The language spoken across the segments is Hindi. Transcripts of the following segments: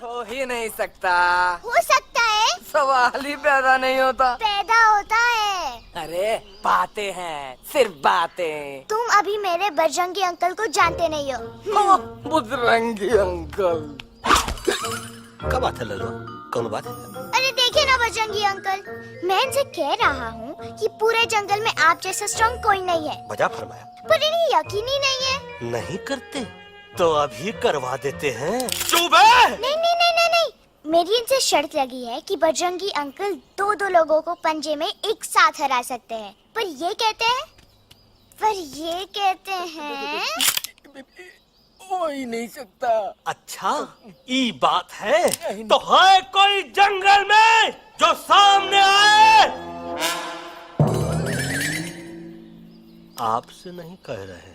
हो ही नहीं सकता। हो सकता है। सवाल ही पैदा नहीं होता। पैदा होता है। अरे बातें हैं, सिर्फ बातें। तुम अभी मेरे बजरंगी अंकल को जानते नहीं हो। बजरंगी अंकल। क्या बात है लल्लू, कौन बात है? अरे देखिए ना बजरंगी अंकल, मैं इनसे कह रहा हूँ कि पूरे जंगल में आप जैसा स्ट्रॉन्ग कोई नहीं है। वजह फरमाया। पर इन्हें यकीन ही नहीं है। नहीं करते तो अभी करवा देते हैं। चुप है। नहीं नहीं नहीं नहीं नहीं, मेरी इनसे शर्त लगी है कि बजरंगी अंकल दो लोगों को पंजे में एक साथ हरा सकते हैं। पर ये कहते हैं हो ही नहीं सकता। अच्छा ये बात है तो है कोई जंगल में जो सामने आए? आपसे नहीं कह रहे।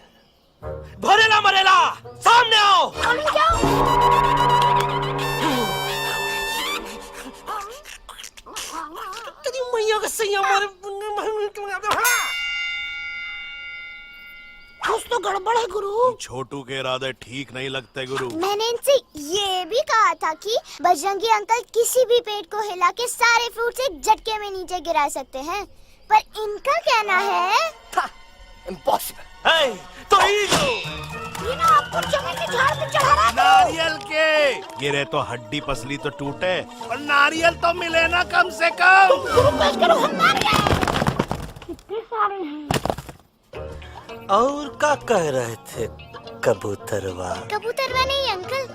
भरेला मरेला सामने आओ। तेरी मैया का सही हमारे कुछ तो गड़बड़ है गुरु। छोटू के इरादे ठीक नहीं लगते गुरु। मैंने इनसे ये भी कहा था कि बजरंगी अंकल किसी भी पेड़ को हिला के सारे फ्रूट्स एक झटके में नीचे गिरा सकते हैं, पर इनका कहना है इम्पॉसिबल। तो ये ना आपको चने के झाड़ पे चढ़ा रहा है। नारियल के गिरे तो हड्डी पसली तो टूटे, और नारियल तो मिले ना कम से कम। गुरु पेश करो हम नारियल। इतने सारे हैं। और क्या कह रहे थे कबूतरवा? कबूतरवा नहीं अंकल,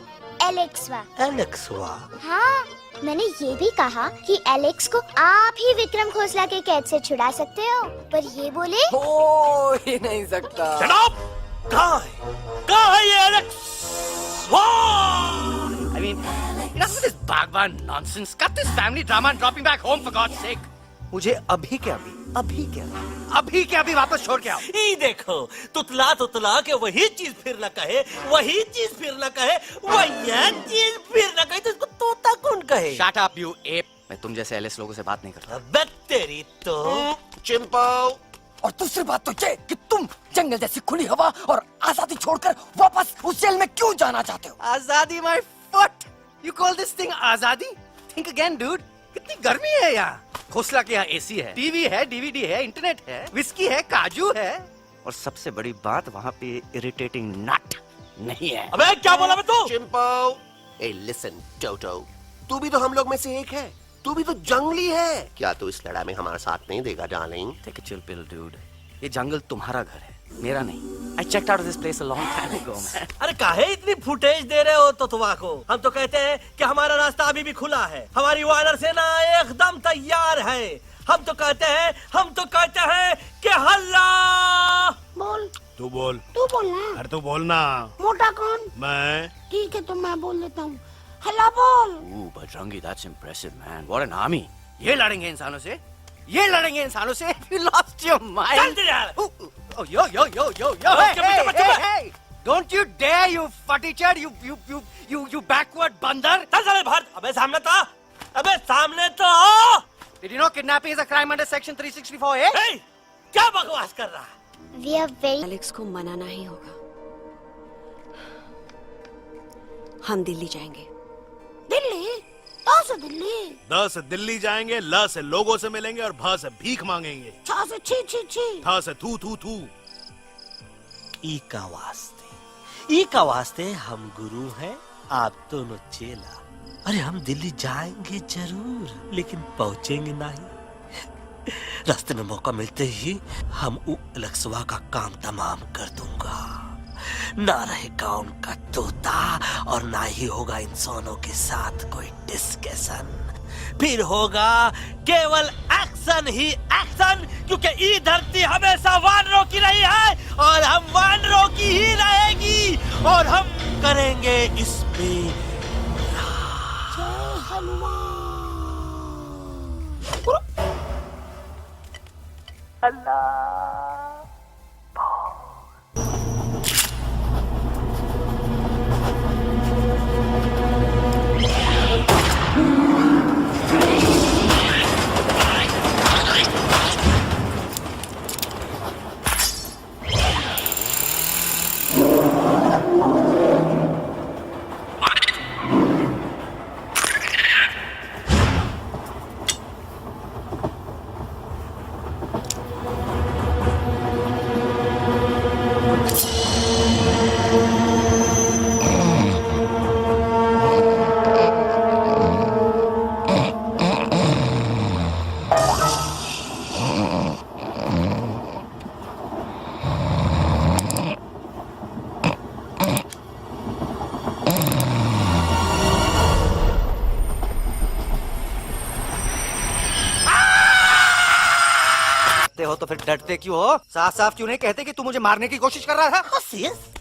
एलेक्सवा। एलेक्सवा? हाँ, मैंने ये भी कहा कि एलेक्स को आप ही विक्रम खोसला के कैद से छुड़ा सकते हो, पर ये बोले हो ही नहीं सकता। कहाँ है ये एलेक्सवा? I mean, enough with this Bhagwan nonsense. Cut this family drama and drop me back home for God's sake. मुझे अभी के अभी वापस छोड़ के आओ। ये देखो, तुतला के वही चीज फिर न कहे, वही चीज फिर न कहे, वही चीज फिर न कहे, तो इसको तोता कौन कहे? Shut up, you ape. मैं तुम जैसे एलिस लोगों से बात नहीं करता। अबे तेरी तो चिंपो। और दूसरी बात तो ये कि तुम जंगल जैसी खुली हवा और आजादी छोड़कर वापस उस जेल में क्यों जाना चाहते हो? आजादी my foot. You call this thing आजादी? Think again, dude. कितनी गर्मी है यहाँ। खोसला के यहाँ एसी है, टीवी है, डीवीडी है, इंटरनेट है, विस्की है, काजू है, और सबसे बड़ी बात वहाँ पे इरिटेटिंग नट नहीं है। अबे क्या बोला मैं तू? चिंपो। ए लिसन टोटो, तू भी तो हम लोग में से एक है। तू भी तो जंगली है। क्या तू इस लड़ाई में हमारा साथ नहीं देगा darling? Take a chill pill, dude. ये जंगल तुम्हारा घर है, मेरा नहीं। I checked out of this place a long time ago, man. अरे काहे इतनी फुटेज दे रहे हो तुतवा को? हम तो कहते हैं कि हमारा रास्ता अभी भी खुला है, हमारी वानर सेना एकदम तैयार है। हम तो कहते हैं कि हल्ला। बोल। तू बोल। तू बोलना। अरे तू बोलना। मोटा कौन? मैं। ठीक है तो मैं बोल लेता हूँ। हल्ला बोल। Ooh, Bajrangi, that's impressive, man. What an army. ये लड़ेंगे इंसानों से? ये लड़ेंगे इंसानों से? You lost your mind. चल दे यार। Oh, yo. Hey. Don't you dare, you fatty-chad, you backward बंदर. चल साले बाहर। अबे सामने तो आओ। Did you know kidnapping is a crime under section 364A? ए, क्या बकवास कर रहा है? We are very एलेक्स को मनाना ही होगा। हम दिल्ली जाएंगे। दिल्ली? दिल्ली? द से दिल्ली जाएंगे, ल से लोगों से मिलेंगे, और भ से भीख मांगेंगे, छ से छी। थ से थू थू थू। ई का वास्ते हम गुरु हैं, आप दोनों चेला। अरे हम दिल्ली जाएंगे जरूर, लेकिन पहुंचेंगे नहीं। रास्ते में मौका मिलते ही हम एलेक्सवा का काम तमाम कर दूंगा। ना रहेगा उनका तोता, और ना ही होगा इंसानों के साथ कोई डिस्कशन। फिर होगा केवल एक्शन ही एक्शन, क्योंकि ये धरती हमेशा वानरों की रही है, और हम वानरों की ही रहेगी, और हम करेंगे इस पे हो तो फिर डरते क्यों हो? साफ साफ क्यों नहीं कहते कि तू मुझे मारने की कोशिश कर रहा था?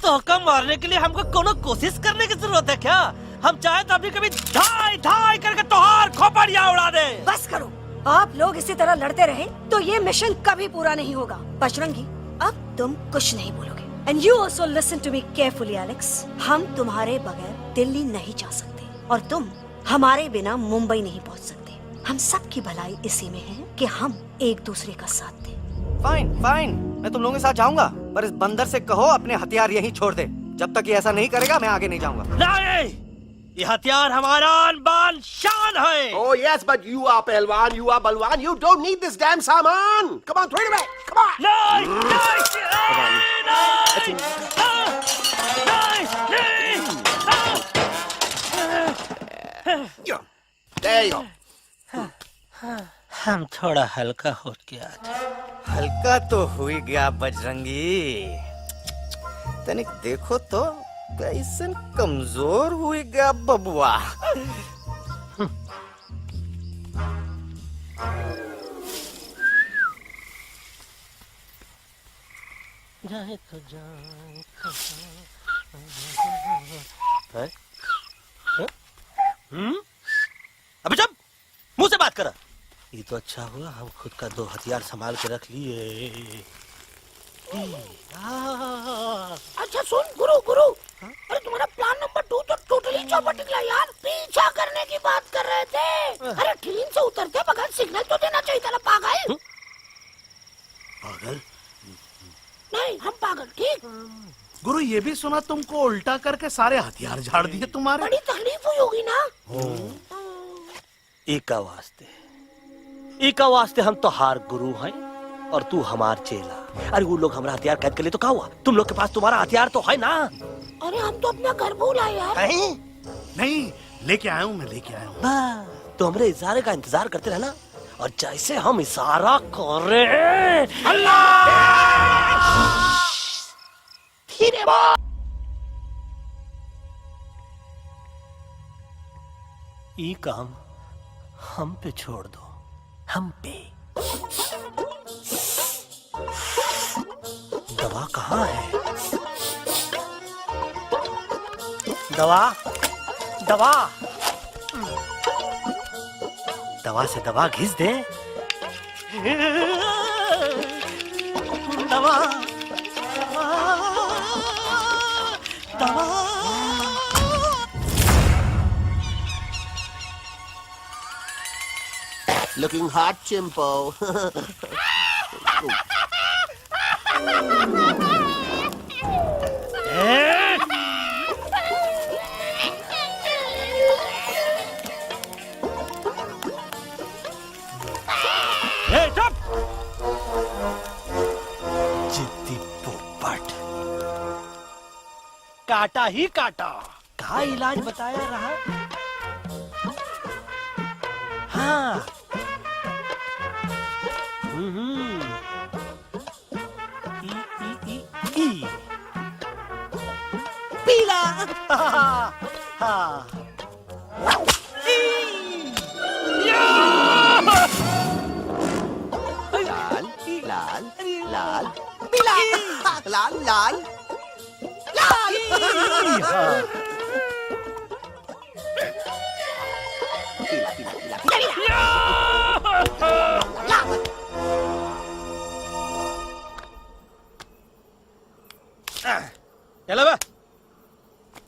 तो कम मारने के लिए हमको कोनो कोशिश करने की जरूरत है क्या? हम चाहे तो अभी कभी धाई धाई करके तोहार खोपड़िया उड़ा दे। बस करो। आप लोग इसी तरह लड़ते रहे तो ये मिशन कभी पूरा नहीं होगा। बजरंगी, अब तुम कुछ नहीं बोलोगे। And you also listen to me carefully Alex. हम तुम्हारे बगैर दिल्ली नहीं जा सकते और तुम हमारे बिना मुंबई नहीं पहुंच सकते। हम सब की भलाई इसी में है कि हम एक दूसरे का साथ दें। फाइन फाइन, मैं तुम लोगों के साथ जाऊंगा, पर इस बंदर से कहो अपने हथियार यहीं छोड़ दे। जब तक ये ऐसा नहीं करेगा मैं आगे नहीं जाऊंगा। नहीं, ये हथियार हमारा आन बान शान है। Oh yes, but you are Pelwan, you are Balwan. You don't need this damn saman. Come on, throw it away. Come on. नहीं, नहीं, There you go. हम थोड़ा हल्का हो गया था। हल्का तो हुई गया बजरंगी, तनिक देखो तो कैसन कमजोर हुई गया बबुआ। जाए तो जाए। अबे चुप, मुंह से बात कर। ये तो अच्छा हुआ हम खुद का दो हथियार संभाल के रख लिए। अच्छा सुन गुरु गुरु, अरे तुम्हारा प्लान नंबर 2 तो टोटली चौपट निकला यार। पीछा करने की बात कर रहे थे। अरे ट्रेन से उतरते बगैर सिग्नल तो देना चाहिए था ना पागल। पागल? नहीं हम पागल, ठीक। गुरु ये भी सुना तुमको उल्टा करके सारे हथियार झाड़ दिए तुम्हारे। बड़ी तकलीफ हुई होगी ना। एका वास्ते हम तो हार गुरु हैं और तू हमार चेला। अरे वो लोग हमारा हथियार कैद कर ले तो क्या हुआ? तुम लोग के पास तुम्हारा हथियार तो है ना। अरे हम तो अपना घर भूल आए यार। नहीं, लेके आया हूँ, मैं लेके आया हूँ। तो हमारे इशारे का इंतजार करते रहना और जैसे हम इशारा कर रहे धीरे बोल। ये काम हम पे छोड़ दो, हम पे। दवा कहाँ है? दवा दवा दवा से दवा घिस दे। दवा दवा Looking hot, Chimpo. जिद्दी पोपट, काटा ही काटा। कहा इलाज बताया रहा? हाँ। ई पीला। हाँ। लाल, लाल, लाल, पीला, लाल, लाल, लाल। पीला, पीला, पीला, चलो बे।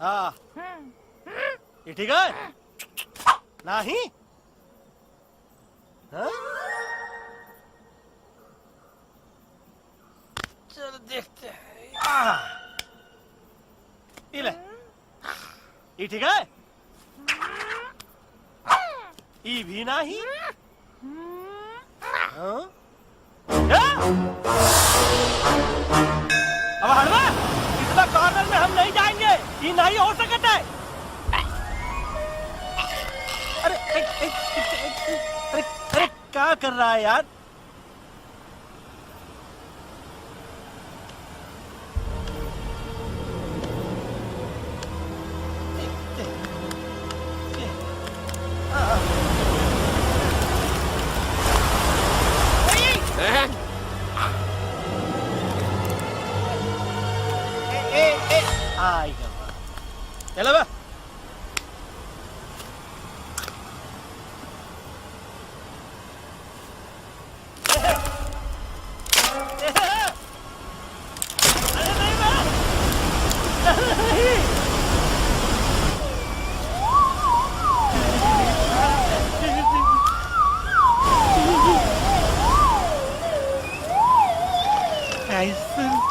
हाँ, ये ठीक है? नहीं? हाँ? चलो देखते हैं। ये ले, ये ठीक है? ये भी नहीं? हाँ? अब हटवा, इतना कॉर्नर में हम नहीं जाएंगे, ये नहीं हो सकता है। अरे अरे अरे क्या कर रहा है यार?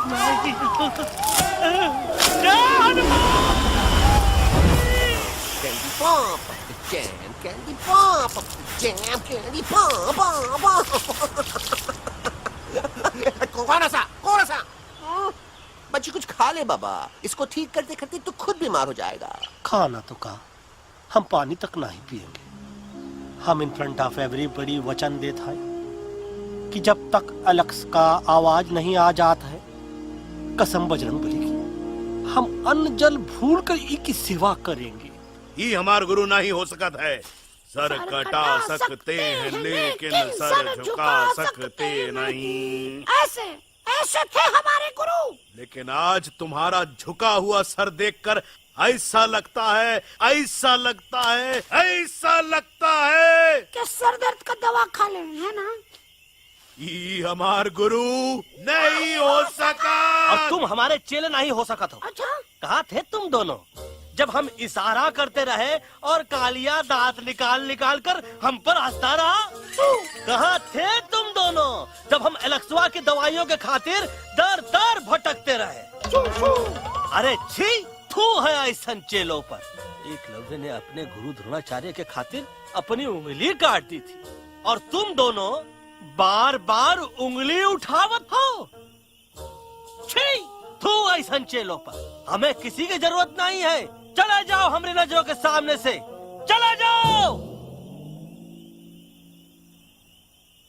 Candy pop, jam candy pop, jam candy pop, कौन सा? बच्ची कुछ खा ले बाबा, इसको ठीक करते करते तो खुद बीमार हो जाएगा। खाना तो कहा, हम पानी तक नहीं पिएंगे। हम इन फ्रंट ऑफ एवरीबॉडी वचन देता है कि जब तक एलेक्स का आवाज नहीं आ जाता है, कसम बजरंग बली की, हम अन्न जल भूल कर की सेवा करेंगे। ये हमार गुरु नहीं हो सकत है। सर कटा सकते हैं लेकिन सर झुका सकते नहीं। ऐसे ऐसे थे हमारे गुरु। लेकिन आज तुम्हारा झुका हुआ सर देखकर ऐसा लगता है कि सर दर्द का दवा खा ले, है ना? ये हमार गुरु नहीं हो सका। और तुम हमारे चेले नहीं हो सका तो अच्छा, कहाँ थे तुम दोनों जब हम इशारा करते रहे और कालिया दांत निकाल निकाल कर हम पर हंसता रहा? कहाँ थे तुम दोनों जब हम एलेक्सवा की दवाइयों के खातिर दर दर भटकते रहे? अरे छी, थू है ऐसा चेलों पर। एकलव्य ने अपने गुरु द्रोणाचार्य के खातिर अपनी उंगली काट दी थी और तुम दोनों बार बार उंगली उठावत हो। छी, थू ऐसा चेलों पर। हमें किसी की जरूरत नहीं है। चले जाओ हमारी नजरों के सामने से, चले जाओ।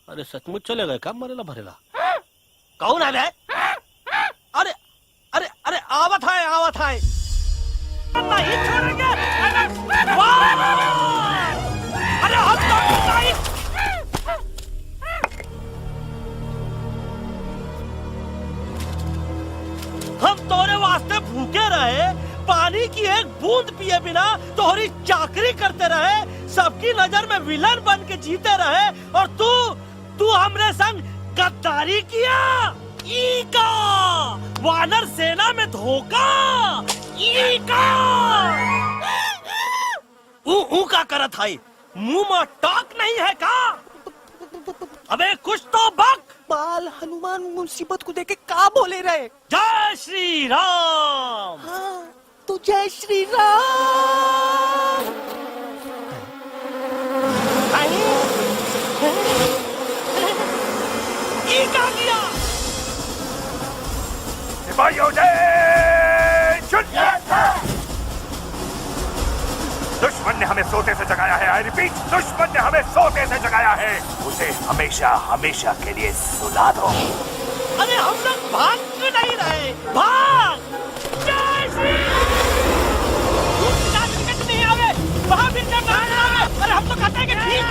अरे सचमुच चले गए क्या? मरेला भरेला कौन है बे? अरे अरे अरे आवत है नहीं छोड़ेंगे। अरे हम तो नहीं। हम तोरे वास्ते भूखे रहे, पानी की एक बूंद पिए बिना तोहरी चाकरी करते रहे, सबकी नजर में विलन बन के जीते रहे, और तू हमरे संग गद्दारी किया। ईका वानर सेना में धोखा। ईका ऊ का करत है? मुंह में टाक नहीं है का? अबे कुछ तो बक। बाल हनुमान मुसीबत को देखे का बोले रहे? जय श्री राम। हाँ, तो जय श्री राम। ये क्या किया? सिपाहियों जय दुश्मन ने हमें सोते से जगाया है। आई रिपीट, दुश्मन ने हमें सोते से जगाया है। उसे हमेशा हमेशा के लिए सुला दो। अरे हम लोग भाग क्यों नहीं रहे? भाग! जय श्री नहीं आवे, वहाँ भी नहीं आवे। अरे हम तो कहते हैं कि ठीक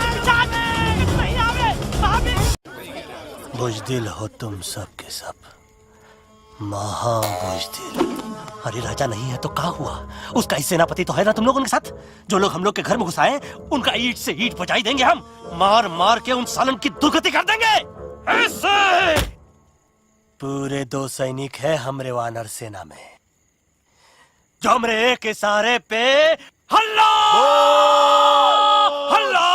नहीं आवे, वहाँ भी। बुज़दिल हो तुम सब के सब, महा बुज़दिल। अरे राजा नहीं है तो क्या हुआ? उसका ही सेनापति तो है ना तुम लोगों के साथ। जो लोग हम लोग के घर में घुसाए, उनका ईंट से ईंट बजाई देंगे हम। मार मार के उन सालन की दुर्गति कर देंगे। ऐसे पूरे 2 सैनिक है हमरे वानर सेना में, जो हमरे एक इशारे पे हल्ला हल्ला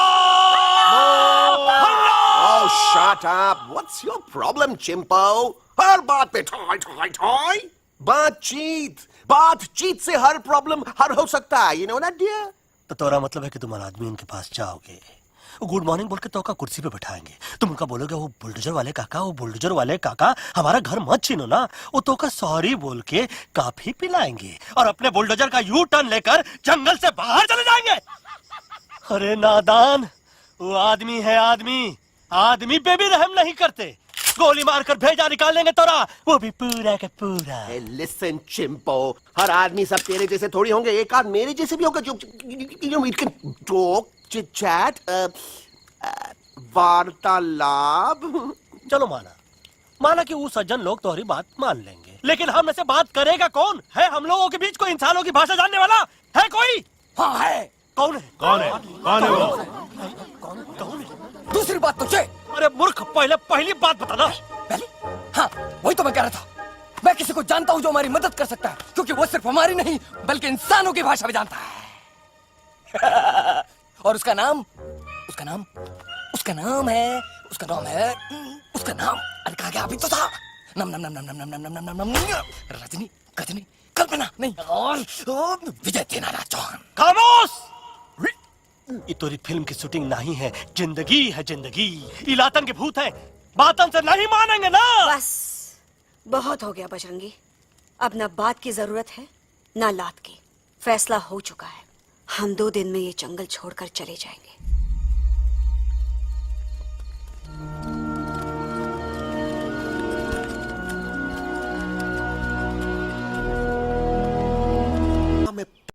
हल्ला। Oh, shut up! What's your problem, चिंपो? हर बात पे ठॉय ठॉय ठॉय। बातचीत से हर प्रॉब्लम हल हो सकता है, you know that dear? तो तोरा मतलब है कि तुम आदमी उनके पास जाओगे, गुड मॉर्निंग बोल के तो का कुर्सी पे बैठाएंगे, तुम उनका बोलोगे वो बुलडोजर वाले काका हमारा घर मत छीनो ना, वो तो का सॉरी बोल के काफी पिलाएंगे और अपने बुलडोजर का यू टर्न लेकर जंगल से बाहर चले जाएंगे। अरे नादान, वो आदमी है आदमी पे भी रहम नहीं करते। गोली मारकर भेजा निकाल लेंगे तोरा, वो भी पूरा का पूरा। Hey, listen, चिंपो, हर आदमी सब तेरे जैसे थोड़ी होंगे, एक आध मेरे जैसे भी होगा जो we can talk, chit chat, वार्तालाप। चलो माना कि वो सज्जन लोग तुम्हारी बात मान लेंगे, लेकिन हम में से बात करेगा कौन? है हम लोगों के बीच कोई इंसानों की भाषा जानने वाला है कोई? हाँ है। कौन है वो? दूसरी बात तो तुझे। अरे मूर्ख, पहली बात बताना। पहले? हाँ, वही तो मैं कह रहा था। मैं किसी को जानता हूँ जो हमारी मदद कर सकता है, क्योंकि वो सिर्फ हमारी नहीं बल्कि इंसानों की भाषा भी जानता है। और उसका नाम है, अरे कहा गया अभी तो था, नम नम नम नम नम नम नम नम नम नम। रजनी, गजनी, कल्पना नहीं और विजय तेनारा चौहान। खामोश! ये तोरी फिल्म की शूटिंग नहीं है, जिंदगी है जिंदगी। इलातन के भूत है, बातन से नहीं मानेंगे ना। बस बहुत हो गया बजरंगी, अब ना बात की जरूरत है ना लात की। फैसला हो चुका है, हम 2 दिन में ये जंगल छोड़कर चले जाएंगे।